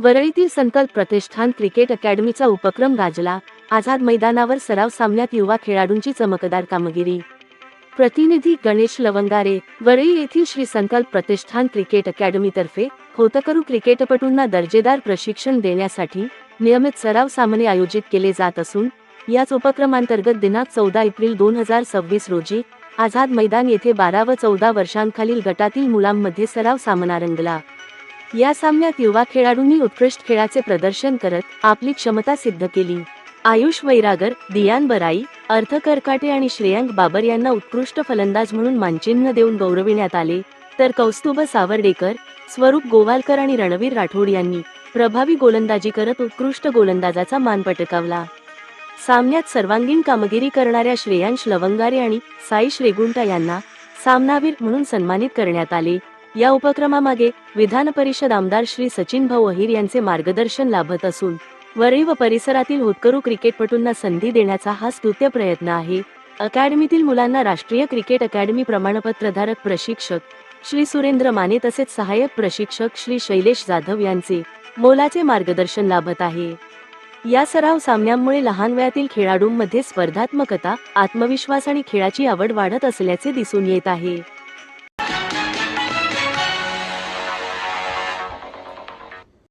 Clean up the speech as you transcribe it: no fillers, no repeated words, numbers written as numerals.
वरळीतील संकल्प प्रतिष्ठान क्रिकेट अकॅडमीचा उपक्रम गाजला. आझाद मैदानावर सराव सामन्यात युवा खेळाडूंची चमकदार कामगिरी. प्रतिनिधी गणेश लवंगारे. वरळी येथील श्री संकल्प प्रतिष्ठान क्रिकेट अकॅडमीतर्फे होतकरू क्रिकेटपटूंना दर्जेदार प्रशिक्षण देण्यासाठी नियमित सराव सामने आयोजित केले जात असून याच उपक्रमांतर्गत दिनांक 14 एप्रिल 2026 रोजी आझाद मैदान येथे 12 व 14 वर्षांखालील गटातील मुलांमध्ये सराव सामना रंगला. या सामन्यात युवा खेळाडूंनी उत्कृष्ट खेळाचे प्रदर्शन करत आपली क्षमता सिद्ध केली. आयुष वैरागर, दियान बराई, अर्थ करकाटे आणि श्रेयांक बाबर यांना उत्कृष्ट फलंदाज म्हणून मानचिन्ह देऊन गौरविण्यात आले, तर कौस्तुभ सावर्डेकर, स्वरूप गोवालकर आणि रणवीर राठोड यांनी प्रभावी गोलंदाजी करत उत्कृष्ट गोलंदाजाचा मान पटकावला. सामन्यात सर्वांगीण कामगिरी करणाऱ्या श्रेयांश लवंगारे आणि साई श्रीगुंटा यांना सामनावीर म्हणून सन्मानित करण्यात आले. या उपक्रमामागे विधान परिषद आमदार श्री सचिन भाऊ अहिर यांचे मार्गदर्शन लाभत असून वरळी व परिसरातील होतकरू क्रिकेटपटूंना संधी देण्याचा हा स्तुत्य प्रयत्न आहे. अकॅडमीतील मुलांना राष्ट्रीय क्रिकेट अकॅडमी प्रमाणपत्रधारक प्रशिक्षक श्री सुरेंद्र माने तसेच सहाय्यक प्रशिक्षक श्री शैलेश जाधव यांचे मोलाचे मार्गदर्शन लाभत आहे. या सराव सामन्यांमुळे लहान वयातील खेळाडूंमध्ये स्पर्धात्मकता, आत्मविश्वास आणि खेळाची आवड वाढत असल्याचे दिसून येत आहे.